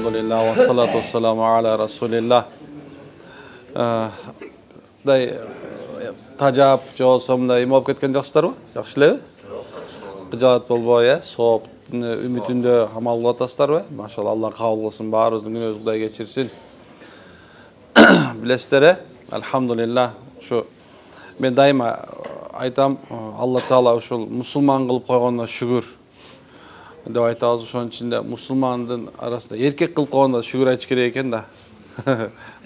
Elhamdülillah ve salatu vesselamu ala Resulillah. Day tajab joosomda im olup ketken жакшысыздарбы? Жакшы элеби? Кыжаат болбой, сооп үмүтүндө амал кылып атасыздарбы? Машалла, Алла кабыл кылсын, баарыбыздын күнөөбүздү Кудай кечирсин. Билесиздер, Elhamdülillah, şu ben daima айтам, Алла Таала ушул мусулман кылып койгонуна шүгүр деп айтабыз. Ошонун ичинде мусулмандын арасында эркек кылып койгонуна шүгүр айтыш керек экен да.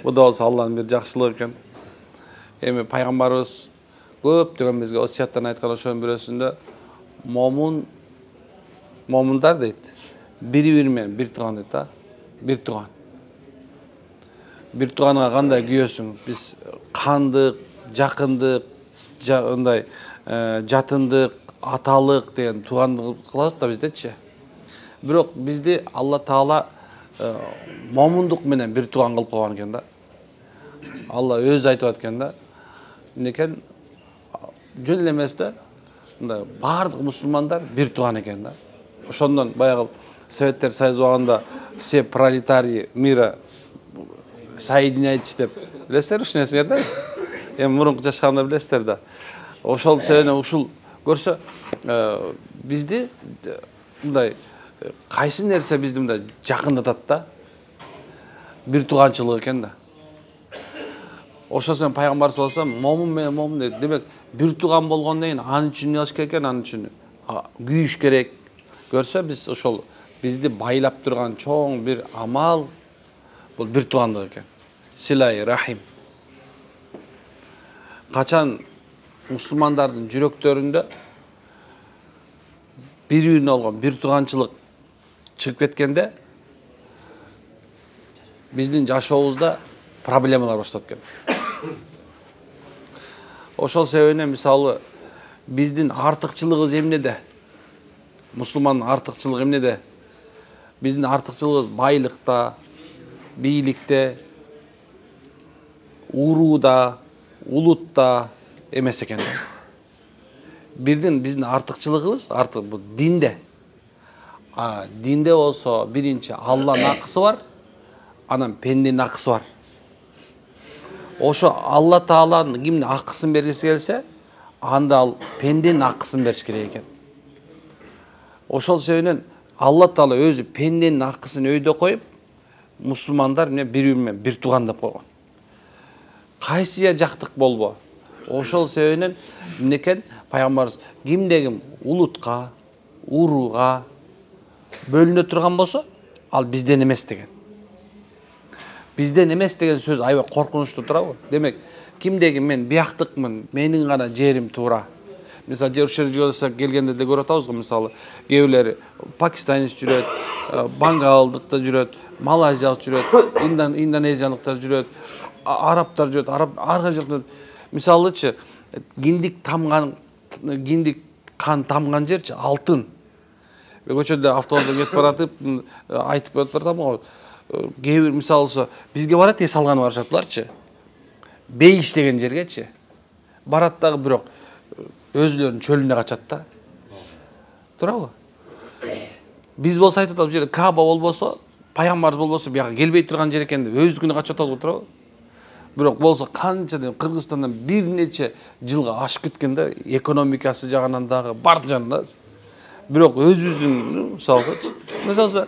Бул да болсо Алланын бир жакшылыгы экен. Эми пайгамбарыбыз көптөгөн бизге осияттарын айткан, ошонун бирөөсүндө момундар дейт, бири-бири менен бир тууган дейт да, бир тууган. Бир тууганга кандай күйөсүң? Биз кандык, жакындык, ындай жатындык, аталык деген туугандык кылабыз да биздечи. Бирок бизди Алла Таала момундук менен бир тууган кылып койгон экен да. Алла өзү айтып аткан да. Эмнекен жөн эле эмес да. Мындай баардык мусулмандар бир тууган экен да. Ошондон баягы Советтер Союзу убагында все пролетарии мира соединяйтесь деп билесиздер ушул нерселерди? Эми мурунку жашаганда билесиздер да. Ошол себептен ушул көрсө бизди мындай кайсы нерсе бизди мындай жакындатат да. Бир тууганчылык экен да. Ошол себептен пайгамбар саллаллаху алейхи вассалам момун менен момун дейт. Демек бир тууган болгондон кийин анын үчүн эмне кылыш керек экен? Анын үчүн күйүш керек. Көрсө биз ошол бизди байлап турган чоң бир амал бул бир туугандык экен. Силай рахим. Качан мусулмандардын жүрөктөрүндө бири-бирине болгон бир тууганчылык чыгып кеткенде биздин жашообузда проблемалар башталат экен. Ошол себептен мисалы биздин артыкчылыгыбыз эмнеде? Мусулмандын артыкчылыгы эмнеде? Биздин артыкчылыгыбыз байлыкта, бийликте, урууда, улутта эмес экен. Биздин артыкчылыгыбыз бул динде. Динде болсо биринчи Алланын акысы бар, анан пенденин акысы бар. Ошо Алла Тааланын кимге акысын бергиси келсе, анда ал пенденин акысын бериш керек экен. Ошол себептен Алла Таала өзү пенденин акысын өйдө коюп, мусулмандар бири-бири менен бир тууган деп койгон. Кайсыя жактык болбо. Ошол себептен эмнекен пайгамбарыбыз кимде-ким улутка, урууга бөлүнө турган болсо, ал бизден эмес деген. Бизден эмес деген сөз аябай коркунучтуу турабы? Демек, кимде-ким мен бияктыкмын, менин гана жерим туура. Мисалы, жер жүргөзсөк келгенде да көрүп атабыз го, мисалы, кээ пакистанец жүрөт, бангалдыкта жүрөт, малайзиялык жүрөт, индонезиялыктар жүрөт, арабтар жүрөт, ар кайсы жактан. Мисалычы, киндик кан тамган жерчи алтын. Көчөдө автобуста кетип баратып, айтып атам го. Кээ бир мисалы бизге барат, эс алганы барышатларчы. Бейиш деген жергечи. Барат дагы бирок өзүлөрүнүн чөлүнө качат да. Туурабы? Биз болсо айтып атабыз, жерде Кааба болбосо, пайгамбарыбыз болбосо, бияга келбей турган жер экен деп өздүкүнө качып атабыз го, туурабы? Бирок болсо канча Кыргызстандан бир нече жылга ашып кеткен да, экономикасы жагынан дагы бар жанда. Бирок өзүбүздүн мисалы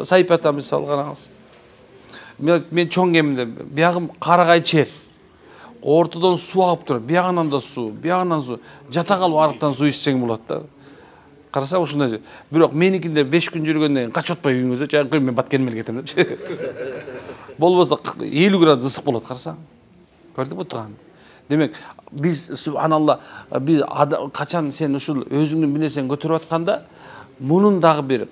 Сайпата мисалы караңыз. Мен чоң кеминде биягым карагай чер. Ортодон суу агып турат, биягынан да суу, биягынан суу, жата калып арыктан суу ичсең болот да. Карасаң ушундай. Бирок меникинде 5 күн жүргөндөн кийин качып атпай үйүңүзгө, жана мен баткеним эле кетем депчи. Болбосо 50 градус ысык болот, карасаң. Көрдүңбү турган? Демек, биз субханалла, биз качан сен ушул өзүңдүн билесең көтөрүп атканда, мунун дагы бир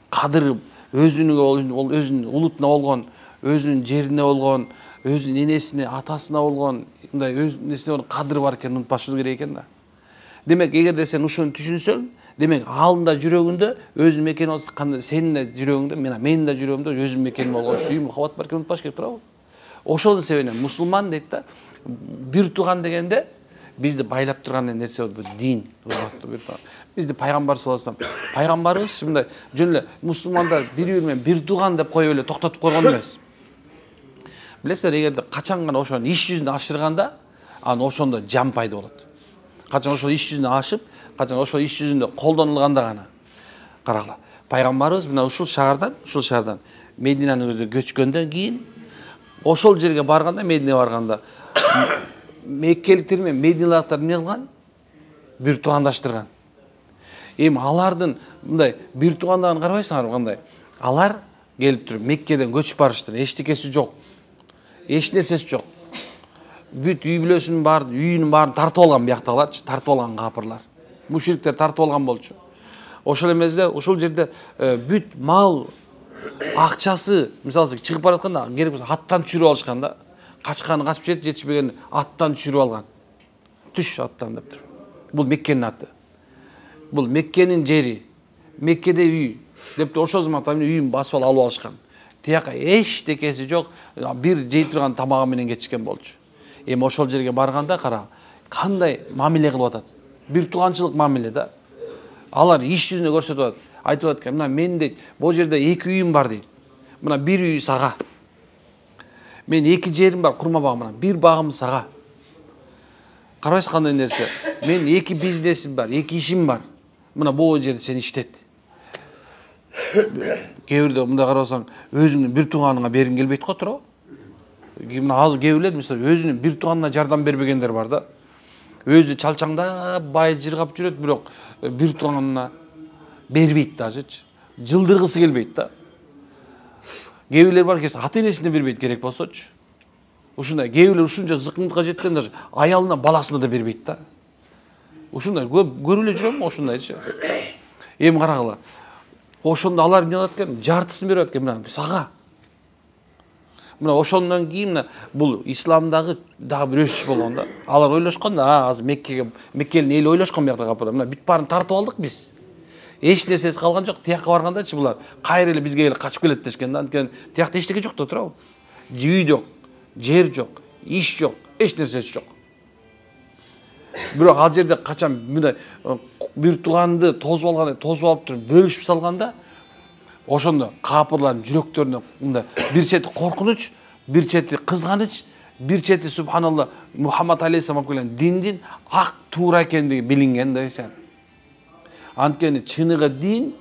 кадыры өзүнүн улутуна болгон, өзүнүн жерине болгон, өзүнүн энесине, атасына болгон, мындай өзүнүн кадыры бар экенин унутпашыбыз керек экен да. Демек, эгерде сен ушуну түшүнсөң, демек алында жүрөгүндө өзүнүн мекени болсо, кандай сенин да жүрөгүңдө, менин да жүрөгүмдө өзүнүн мекени болгон сүйүү мухаббат бар экенин унутпаш керек, туурабы? Ошол себептен мусулман дейт да, бир тууган дегенде бизди байлап турган нерсе бул дин. Бизди пайгамбар саллаллаху алейхи вассалам, пайгамбарыбыз мындай жөн эле мусулмандар бири-бири менен бир тууган деп коюп эле токтотуп койгон эмес. Билесиздер, эгерде качан гана ошонун иш жүзүнө ашырганда, анан ошондо жан пайда болот. Качан ошол иш жүзүнө ашып, качан ошол иш жүзүндө колдонулганда гана. Карагыла, пайгамбарыбыз мына ушул шаардан Мединанын өзүнө көчкөндөн кийин ошол жерге барганда, Мединеге барганда Меккеликтер менен Мединалыктар эмне кылган? Бир туугандаштырган. Эми алардын мындай бир туугандыгын карабайсыңарбы кандай? Алар келип туруп Меккеден көчүп барыштыр. Эчтекеси жок. Эч нерсеси жок. Бүт үй бүлөсүнүн баарын, үйүнүн баарын тартып алган бияктагыларчы, тартып алган капырлар. Мушриктер тартып алган болчу. Ошол эмеде ошол жерде бүт мал акчасы, мисалы чыгып баратканда керек болсо аттан түшүрүп алышкан да. Качканы качып жетти, жетишпеген аттан түшүрүп алган. Түш аттан деп тур. Бул Меккенин аты. Бул Меккенин жери. Меккеде үй деп ошол заматта үйүн басып алып алышкан. Тияка эчтекеси жок, бир жей турган тамагы менен кетишкен болчу. Эми ошол жерге барганда кара, кандай мамиле кылып атат. Бир тууганчылык мамиле да. Алар иш жүзүнө көрсөтүп атат. Айтып атат экен, мына мен дейт, бул жерде 2 үйүм бар дейт. Мына бир үй сага. Мен 2 жерим бар, курма багым, мына бир багым сага. Карабайсыз кандай нерсе? Мен 2 бизнесим бар, 2 ишим бар. Мына бул жерде сен иштет. Кээ бирде мындай карасаң, өзүңдүн бир тууганыңа бергиң келбейт го, туурабы? Мына азыр кээ бирлер мисалы өзүнүн бир тууганына жардам бербегендер бар да. Өзү чалчаңдап, бай жыргап жүрөт, бирок бир тууганына бербейт дажычы. Жылдыргысы келбейт да. Кээ бирлер бар, ата-энесине бербейт керек болсочу. Ушундай кээ бирлер ушунча зыкымдыкка жеткен даже аялына, баласына да бербейт да. Ушундай көрүп эле жүрөм ошундайчы. Эми карагыла. Ошондо алар эмне кылат экен? Жартысын берип атат экен, мына сага. Мына ошондон кийин мына бул исламдагы дагы бир өсүш болгон да. Алар ойлошкон да, азыр Меккенин эли ойлошкон буякта капыра. Мына бүт баарын тартып алдык биз. Эч нерсеси калган жок. Тияка баргандачы булар кайра эле бизге эле качып келет дешкен да. Анткени тиякта эчтеке жок да, туурабы? Үй жок, жер жок, иш жок, эч нерсеси жок. Бирок ал жерде качан мындай бир тууганды тосуп алып туруп бөлүшүп салганда, ошондо капырлардын жүрөктөрүнө мындай бир чети коркунуч, бир чети кызганыч, бир чети субханалла Мухаммад алейхиссалам келген диндин ак туура экендиги билинген да эсен. Анткени чыныгы дин.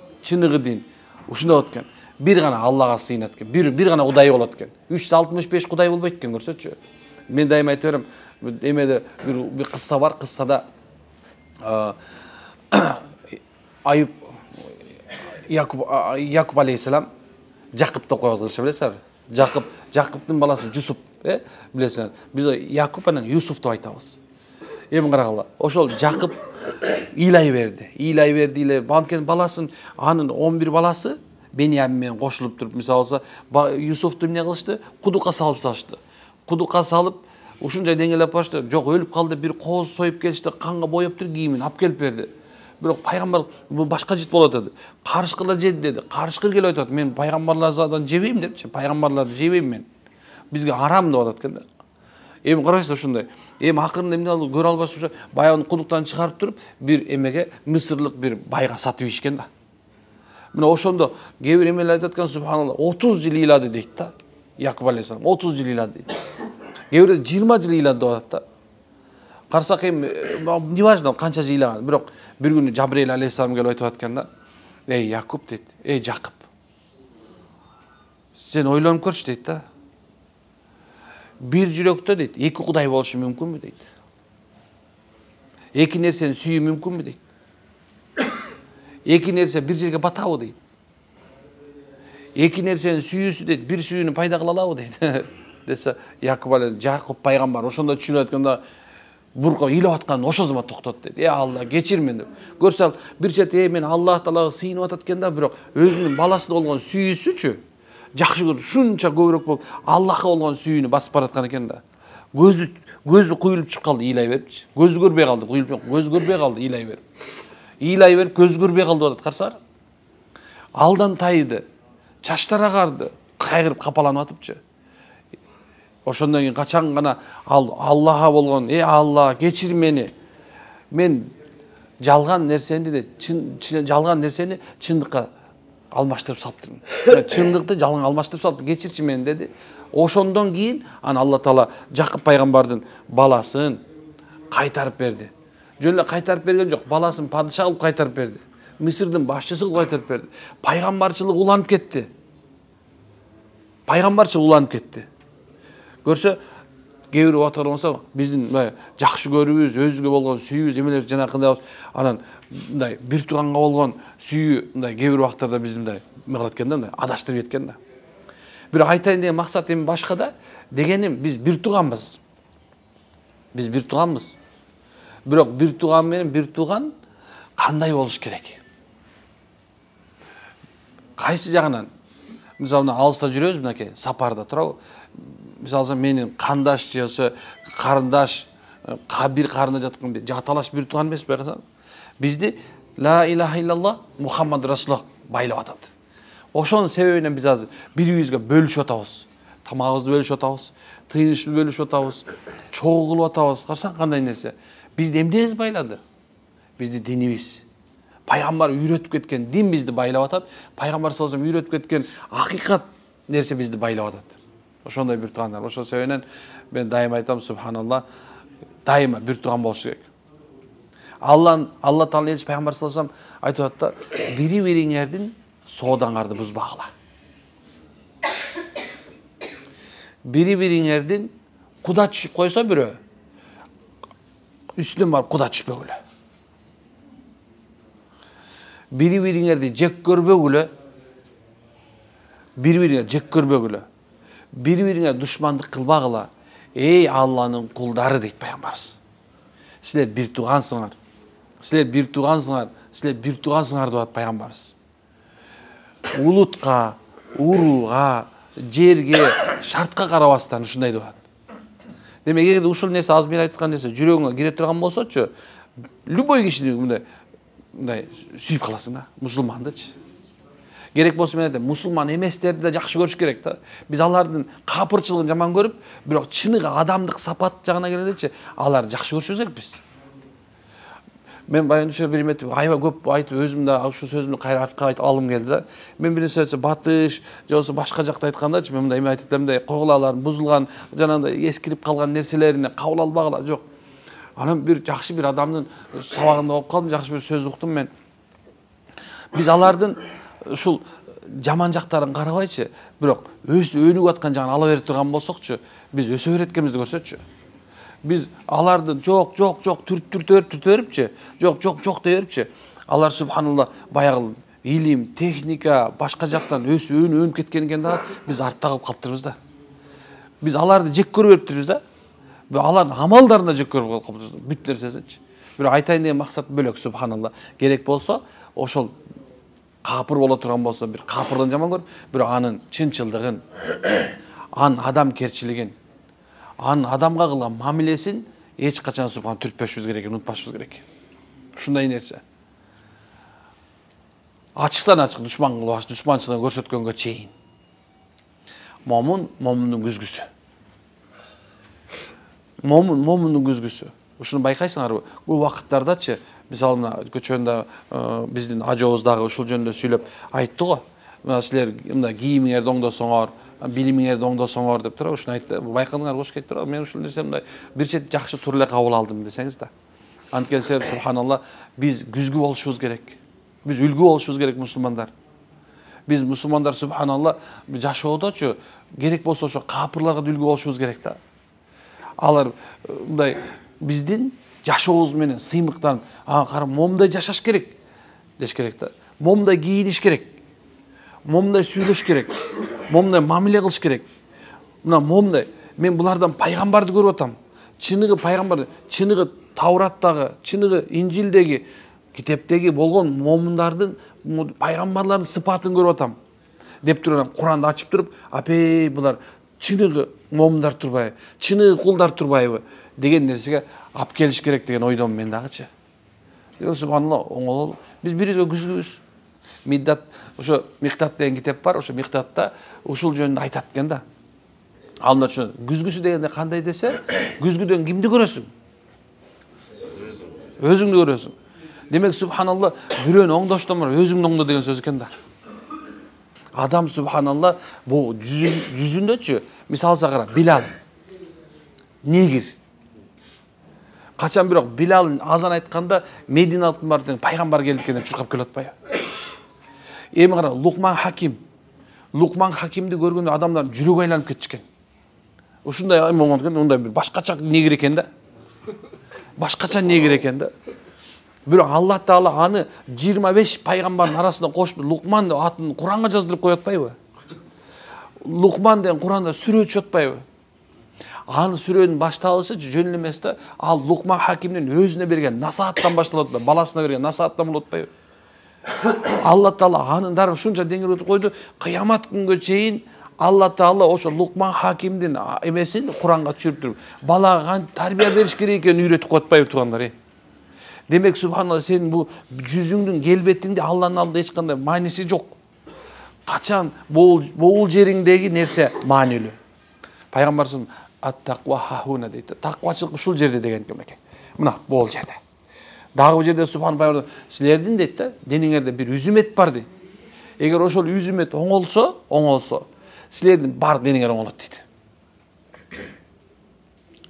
Ушундай болот экен. Бир гана Аллага сыйынат экен. Бир гана Кудай болот экен. 365 Кудай болбойт экен, көрсөтчү. Мен дайыма айтып берем, эмеде бир кысса бар, кыссада Айып Якуб алейхиссалам Жакып деп коебуз кыргызча, билесиңерби? Жакыптын баласы Жусуп, билесиңер. Биз Якуб менен Юсуф деп айтабыз. Эми карагыла, ошол Жакып ыйлай берди. Анткени баласын, анын 11 баласы Беньямин менен кошулуп туруп, мисалы Юсуфту эмне кылышты? Кудукка салып салышты. Кудукка салып, ушунча деңгээлеп башты. Жок, өлүп калды, бир кооз союп келишти, канга боеп туруп кийимин алып келип берди. Бирок пайгамбар бул башка жит болот деди. Карышкырлар жеди деди. Карышкыр келип айтат, мен пайгамбарлардан жебейм депчи. Пайгамбарларды жебейм мен. Бизге арам деп атат экен да. Эми карайсыз ушундай. Эми акырында эмне болду? Көрө албас ушу баягы кудуктан чыгарып туруп, бир эмеге мисырлык бир байга сатып ийишкен да. Мына ошондо кээ бир эмелер айтат экен, субханалла, 30 жыл ыйлады дейт да. Якуб алейхиссалам 30 жыл ыйлады дейт. Кээ бирде 20 жыл ыйлады деп атат да. Карасак эми неважно канча жыл ыйлаган, бирок бир күнү Жабрейил алейхиссалам келип айтып аткан да. Эй Якуб дейт, эй Жакып. Сен ойлонуп көрчү дейт да. Бир жүрөктө дейт, 2 Кудай болушу мүмкүнбү дейт. 2 нерсени сүйүү мүмкүнбү дейт. 2 нерсе бир жерге батабы дейт. 2 нерсени сүйүүсү дейт, бир сүйүүнү пайда кыла алабы дейт. Десе Жакып пайгамбар ошондо түшүнүп атканда бурка ыйлап атканын ошол замат токтот дейт. Алла кечир мени деп. Көрсөң бир чети мен Аллах Таалага сыйынып атат экен да, бирок өзүнүн баласына болгон сүйүүсүчү жакшы көрүп, шунча көбүрөөк болуп, Аллахка болгон сүйүүнү басып бараткан экен да. Көзү куюлуп чыгып калды, ыйлай берипчи. Көзү көрбөй калды, көзү көрбөй калды, ыйлай берип. Ыйлай берип, көзү көрбөй калды деп атат, карасаңар. Алдан тайды, чаштары агарды, кайгырып капаланып атыпчы. Ошондон кийин качан гана Аллахка болгон, Алла кечир мени. Мен жалган нерсени де жалган нерсени чындыкка алмаштырып салыптырмын. Чындыкты жалганга алмаштырып салып кечирчи мени деди. Ошондон кийин аны Алла Таала Жакып пайгамбардын баласын кайтарып берди. Жөн эле кайтарып берген жок, баласын падыша кылып кайтарып берди. Мисырдын башчысы кылып кайтарып берди. Пайгамбарчылык уланып кетти. Пайгамбарчылык уланып кетти. Көрсө, кээ бир убакта болсо биздин жакшы көрүүбүз, өзүгө болгон сүйүүбүз эмелер жанакындайбыз. Анан мындай бир туганга болгон сүйүү мындай кээ бир убактарда бизди мындай эме кылат экен да, мындай адаштырып кеткен да. Бирок айтайын деген максат эми башка да. Дегеним биз бир туганбыз. Биз бир туганбыз. Бирок бир туган менен бир туган кандай болуш керек? Кайсы жагынан? Мисалы алыста жүрөбүз, мынакей сапарда турабы. Мисалы менин кандаш же карындаш, бир карында жаткан жаталаш бир туган эмес байкасаң. Бизди ла илаха иллаллах Мухаммад Расулуллах байлап атат. Ошонун себебинен биз азыр бири-бирибизге бөлүшүп атабыз. Тамагыбызды бөлүшүп атабыз, тыйынышты бөлүшүп атабыз, чогуу кылып атабыз. Карасаң кандай нерсе? Бизди эмнебиз байлады? Бизди динибиз. Пайгамбар үйрөтүп кеткен дин бизди байлап атат. Пайгамбар саллаллаху алейхи үйрөтүп кеткен акыйкат нерсе бизди байлап атат. Ошондой бир тугандар. Ошол себебинен мен дайыма айтам, субханалла, дайыма бир туган болуш керек. Алла Таала элчи пайгамбар саллаллаху алейхи айтып атат да, бири-бириңердин соодаңарды бузбагыла. Бири-бириңердин куда түшүп койсо бирөө, үстүнөн барып куда түшпөгүлө. Бири-бириңерди жек көрбөгүлө. Бири-бириңерди жек көрбөгүлө. Бири-бириңер душмандык кылбагыла. Эй Алланын кулдары дейт пайгамбарыбыз. Силер бир тугансыңар. Силер бир тугансыңар. Силер бир тугансыңар деп пайгамбарыбыз. Улутка, урууга, жерге, шартка карабастан ушундай деп. Демек, эгерде ушул нерсе аз мен айткан нерсе жүрөгүңө кире турган болсочу, любой кишини мындай сүйүп каласың да, мусулмандычы. Керек болсо мен айтам, мусулман эместерди да жакшы көрүш керек да. Биз алардын капырчылыгын жаман көрүп, бирок чыныгы адамдык сапат жагына келгендечи, аларды жакшы көрүшүбүз керекпиз. Мен баягы бир эметип, аябай көп айтып, өзүм да ушул сөзүмдү кайра артка алгым келди да. Мен бир нерсе батыш, же болбосо башка жакта айткандачы, мен мындай эме айтып атам да, койгулаларын бузулган, жанагындай эскирип калган нерселерине кабыл албагыла, жок. Анан бир жакшы бир адамдын сабагында болуп калдым, жакшы бир сөз уктум мен. Биз алардын ушул жаман жактарын карабайчы, бирок өнүгүп аткан жагын ала бере турган болсокчу, биз өсө береткенибизди көрсөтчү. Биз аларды жок түртө берипчи, жок дей берипчи. Алар субханалла баягы илим, техника, башка жактан өнүп кеткен экен да, биз артта калып калыптырбыз да. Биз аларды жек көрүп бериптирбиз да. Алардын амалдарына жек көрүп калыптырбыз, бүт нерсесинчи. Бирок айтайын деген максат бөлөк, субханалла. Керек болсо, ошол капыр боло турган болсо, бир капырдан жаман көрүп, бирок анын чынчылдыгын, анын адамкерчилигин, анын адамга кылган мамилесин эч качан субхан түртпөшүбүз керек, унутпашыбыз керек. Ушундай нерсе. Ачыктан ачык душманчылыгын көрсөткөнгө чейин. Момундун күзгүсү. Момундун күзгүсү. Ушуну байкайсыңарбы? Бул убакыттардачы, мисалы мына көчөндө биздин ажообуздагы ушул жөнүндө сүйлөп айтты го. Мына силер мындай кийимиңерди оңдосоңор, билимиңерди оңдосоңор деп туруп ушуну айтты. Байкадыңар болуш керек туруп. Мен ушул нерсе мындай бир чет жакшы тур эле кабыл алдым десеңиз да. Анткени себеп субханалла, биз күзгү болушубуз керек. Биз үлгү болушубуз керек мусулмандар. Биз мусулмандар субханалла жашоодочу керек болсо ошо капырларга үлгү болушубуз керек да. Алар мындай биздин жашообуз менен сыймыктанып, кара момундай жашаш керек деш керек да. Момундай кийиниш керек. Момундай сүйлөш керек. Момундай мамиле кылыш керек. Мына момундай мен булардан пайгамбарды көрүп атам. Чыныгы пайгамбар, чыныгы Таураттагы, чыныгы Инжилдеги, китептеги болгон момундардын, пайгамбарлардын сыпатын көрүп атам. Деп туруп Куранды ачып туруп, апей булар чыныгы момундар турбайбы, чыныгы кулдар турбайбы деген нерсеге алып келиш керек деген ойдомун мен дагычы. Субханалла, оңололу. Биз бирибизге күзгүбүз. Миддат, ошо Миктат деген китеп бар, ошо Миктатта ушул жөнүндө айтат экен да. Алдында түшүнөт. Күзгүсү дегенде кандай десе, күзгүдөн кимди көрөсүң? Өзүңдү көрөсүң. Демек субханалла, бирөөнү оңдоштон бар өзүңдү оңдо деген сөз экен да. Адам субханалла бул жүзүндөчү, мисалга кара, Билал негир. Качан бирок Билал азан айтканда Мединалыктын баары пайгамбар келди экен деп чуркап келип атпайбы? Эми кара, Лукман Хаким. Лукман Хакимди көргөндө адамдар жүрөгү айланып кетишкен. Ушундай болгон экен, мындай бир башкача негир экен да. Башкача негир экен да. Бирок Алла Таала аны 25 пайгамбардын арасында кошуп Лукман деп атын Куранга жаздырып коюп атпайбы? Лукман деген Куранда сүрө түшүп атпайбы? Аны сүрөнүн башталышы жөн эле эмес да, ал Лукман Хакимдин өзүнө берген насааттан башталат да, баласына берген насааттан болот атпайбы? Алла Таала анын дары ушунча деңгээлге койду, кыямат күнгө чейин Алла Таала ошо Лукман Хакимдин эмесин Куранга түшүрүп туруп, балага кантип тарбия бериш керек экенин үйрөтүп коюп атпайбы туугандар? Демек субханалла, сен бул жүзүңдүн келбетиңде Алланын алдында эч кандай мааниси жок. Качан боол жериңдеги нерсе маанилүү. Пайгамбарыбыз ат-тақва хахуна дейт. Таквачылык ушул жерде деген экен. Мына боол жерде. Дагы бул жерде субхан пайгамбар силердин дейт да, дениңерде бир үзүмет бар дейт. Эгер ошол үзүмет оңолсо, силердин бар дениңер оңолот дейт.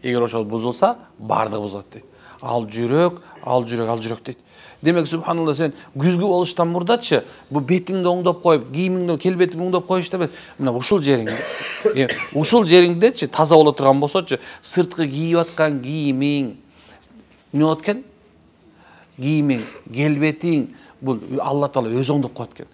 Эгер ошол бузулса, бардыгы бузулат дейт. Ал жүрөк дейт. Демек субханалла, сен күзгү болуштан мурдачы бу бетиңди оңдоп коюп, кийимиңди, келбетиңди оңдоп коюштан эмес, мына ушул жериңде. Ушул жериңдечи таза боло турган болсочу, сырткы кийип аткан кийимиң эмне болот экен? Кийимиң, келбетиң бул Алла Таала өзү оңдоп коет экен.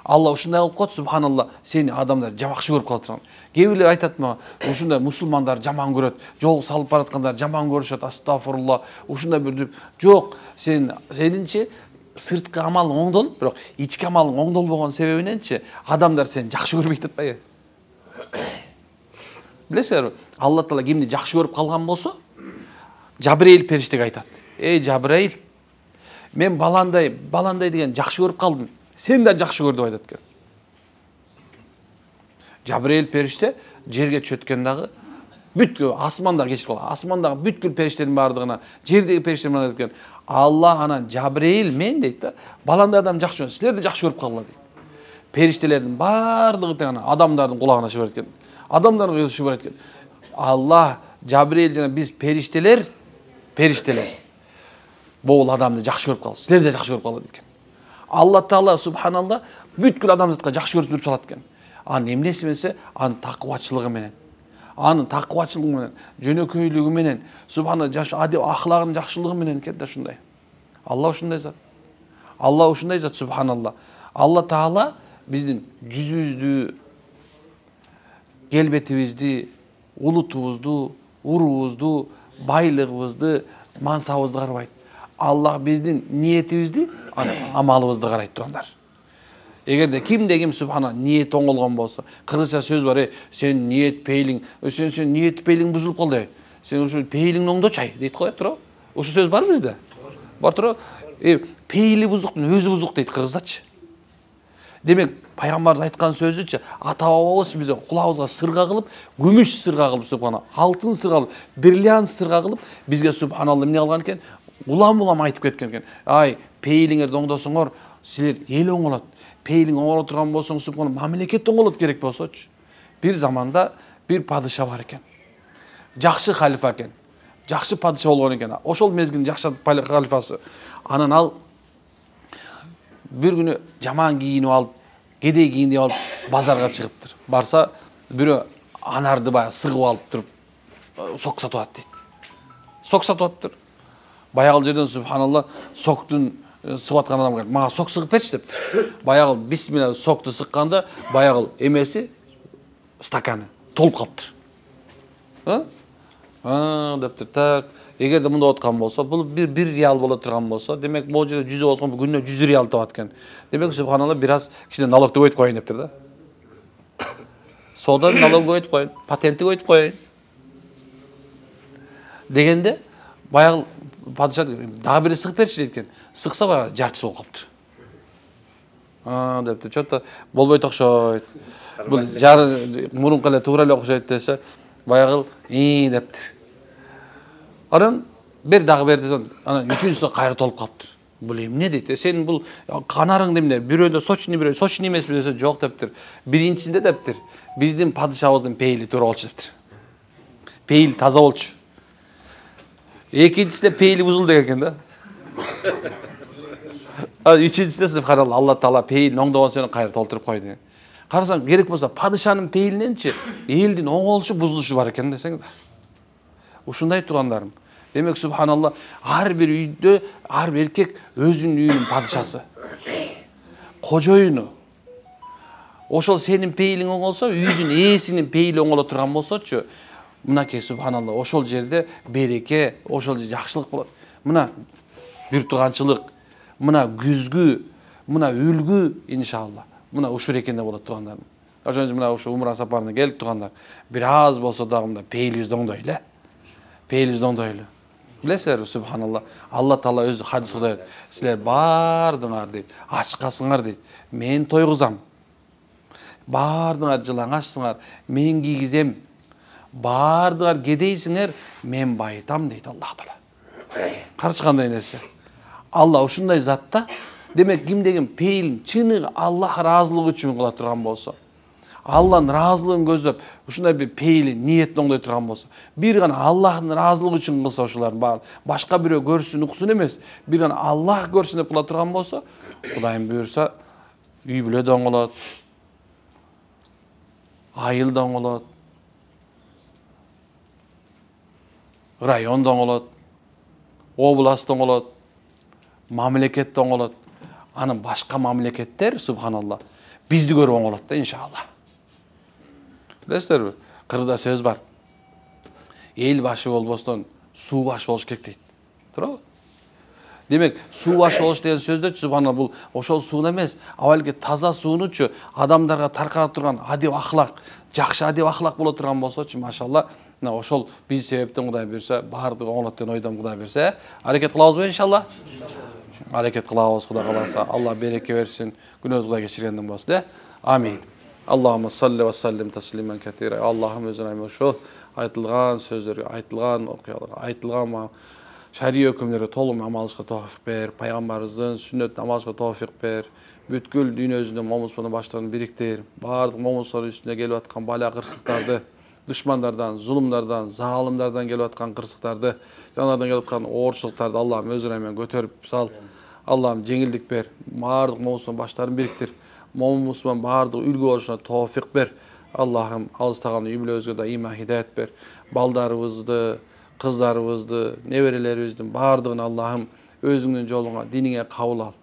Алла ушундай кылып коет, субханалла, сени адамдар жамакшы көрүп калат турган. Кээ бирлер айтат мага, ушундай мусулмандар жаман көрөт, жол салып бараткандар жаман көрүшөт, астагфирулла, ушундай бир жок, сенинчи сырткы амалың оңдолуп, бирок ички амалың оңдолбогон себебиненчи адамдар сени жакшы көрбөйт атпайбы? Билесиңерби, Алла Таала кимди жакшы көрүп калган болсо, Жабраил периштеге айтат. Эй Жабраил, мен баландай деген жакшы көрүп калдым. Сен да жакшы көр деп айтат экен. Жабраил периште жерге чөткөн дагы бүткүл асмандар кечип калган. Асмандагы бүткүл периштердин бардыгына, жердеги периштердин айтат экен. Алла анан Жабраил мен дейт да, баландай адам жакшы көрүп, силерди жакшы көрүп калгыла дейт. Периштелердин бардыгы тең адамдардын кулагына чыгып барат экен. Адамдардын көзү чыгып барат экен. Алла Жабраил жана биз периштелер бул адамды жакшы көрүп калды. Силерди жакшы көрүп калды дейт экен. Алла Таала субханалла бүткүл адамзатка жакшы көрүп салат экен. Анын эмнеси менсе, анын таквачылыгы менен. Анын таквачылыгы менен, жөнөкөйлүгү менен, субханалла адеп ахлагынын жакшылыгы менен экен да ушундай. Алла ушундай зат. Субханалла. Алла Таала биздин жүзүбүздү, келбетибизди, улутубузду, урубузду, байлыгыбызды, мансабыбызды карабайт. Алла биздин ниетибизди, амалыбызды карайт туугандар. Эгерде кимде ким субхана ниет оңолгон болсо, кыргызча сөз бар, сен ниет пейлиң, сен ниет пейлиң бузулуп калды. Сен ушул пейлиңди оңдочай дейт го, туурабы? Ушул сөз бар бизде? Бар туурабы? Пейли бузуктун өзү бузук дейт кыргызчачы. Демек, пайгамбарыбыз айткан сөзүчү, ата-бабабыз бизге кулабызга сырга кылып, күмүш сырга кылып, субхана, алтын сырга кылып, бриллиант сырга кылып, бизге субханалла эмне кылган экен? Улам айтып кеткен экен. Ай, пейлиңерди оңдосоңор, силер эл оңолот. Пейлиң оңоло турган болсоң, субхана, мамлекет оңолот керек болсочу. Бир заманда бир падыша бар экен. Жакшы халифа экен. Жакшы падыша болгон экен. Ошол мезгилдин жакшы халифасы. Анан ал бир күнү жаман кийинип алып, кедей кийинип алып базарга чыгыптыр. Барса, бирөө анарды баягы сыгып алып туруп, сок сатып атат дейт. Сок сатып атыптыр. Баягы жерден субханалла соктун сыгып аткан адам келип, мага сок сыгып берчи дептир. Баягы бисмилла сокту сыкканда, баягы эмеси стаканы толуп калыптыр. Дептир. Так, эгерде мында аткан болсо, бул бир реал боло турган болсо, демек бул жерде 100 болгон күнүнө 100 реал табат экен. Демек субханалла бир аз кичине налог көбөйтүп коюн дептир да. Соода налог көбөйтүп коюн, патентти көбөйтүп коюн. Дегенде баягы падыша дагы бири сыгып берчи дейт экен. Сыкса баягы жартысы болуп калыптыр. депти. Чөтө болбойт окшойт. Бул жары мурунку эле туура эле окшойт десе, баягы депти. Анан бир дагы берди сон. Анан үчүнчүсү кайра толуп калыптыр. Бул эмне дейт? Сен бул канарың эмне? Бирөөнө сочный, бирөө сочный эмеспи десе, жок дептир. Биринчисинде дептир. Биздин падышабыздын пейили туура болчу дептир. Пейил таза болчу. Экинчисинде пейили бузулду экен да. Үчүнчүсүнде субханалла, Алла Таала пейилин оңдогон сөөнү кайра толтуруп койду. Карасаң, керек болсо падышанын пейилиненчи элдин оңолушу, бузулушу бар экен десең. Ушундай туугандарым. Демек, субханалла, ар бир үйдө, ар бир эркек өзүнүн үйүнүн падышасы. Кожоюну. Ошол сенин пейилиң оңолсо, үйдүн ээсинин пейили оңоло турган болсочу, мынакей субханалла, ошол жерде береке, ошол жерде жакшылык болот. Мына бир-туганчылык, мына күзгү, мына үлгү иншалла. Мына ушул экенде болот тугандарым. Ошон үчүн мына ушу умра сапарына келип тугандар, бир аз болсо дагы мында пейилибизди оңдойлу. Пейилибизди оңдойлу. Билесиздерби, субханалла, Алла Таала өзү хадис кылат. Силер бардыңар дейт, ачкасыңар дейт, мен тойгузам. Бардыңар жылаңачсыңар, мен кийгизем. Бардыңар кедейсиңер, мен байытам дейт Аллах Таала. Карчы кандай нерсе. Алла ушундай затта. Демек, ким деген пейилин чыны Аллах ыраазылыгы үчүн кыла турган болсо, Алланын ыраазылыгын көздөп, ушундай бир пейили ниетин оңдой турган болсо, бир гана Аллахтын ыраазылыгы үчүн кылса ушулардын баары, башка бирөө көрсүн, уксун эмес, бир гана Аллах көрсүн деп кыла турган болсо, Кудайым буйрса, үй бүлө да оңолот, айыл да оңолот, район да оңолот, област да оңолот, мамлекет да оңолот. Анын башка мамлекеттер, субханалла, бизди көрүп оңолот да, иншалла. Билесиздерби? Кыргызда сөз бар. Эл башы болбостон суу башы болуш керек дейт. Туурабы? Демек, суу башы болуш деген сөздөрчү, субханалла, бул ошол сууну эмес, авалки таза суунучу адамдарга таркалып турган адеп ахлак, жакшы адеп ахлак боло турган болсочу, машалла, мына ошол биз себептен Кудай берсе, баардыгы оңолот деген ойдон Кудай берсе, аракет кылабызбы иншалла? Аракет кылабыз, Кудай кааласа, Алла береке берсин, күнөөбүздү Кудай кечиргенден болсун, да? Амин. Аллахумма салли ва саллим таслиман катира. Аллахым өзүнө ошол айтылган сөздөргө, айтылган окуяларга, айтылган шарий өкүмдөргө толук амал кылышка тоофик бер, пайгамбарыбыздын сүннөтүнө амал кылышка тоофик бер. Бүткүл дүйнөбүздө момунсуздун баштарын бириктир. Баардык момунсуздун үстүнө келип аткан бала кырсыктарды, душмандардан, зулумдардан, залымдардан келип аткан кырсыктарды, жанардан келип аткан оорчулуктарды Аллахым өзүнө менен көтөрүп сал. Аллахым жеңилдик бер. Баардык момунсуздун баштарын бириктир. Момунсуздун баардык үлгү болушуна тоофик бер. Аллахым алыстаган үй бүлөбүзгө да иман хидayet бер. Балдарыбызды, кыздарыбызды, неберелерибиздин баардыгын Аллахым өзүңдүн жолуңа, диниңе кабыл ал.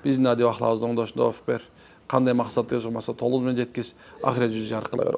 Биздин адеп ахлагыбызды оңдошуна тоофик бер. Кандай максат болгон болсо толугу менен жеткиз. Ахирет жүзү жаркырай бер.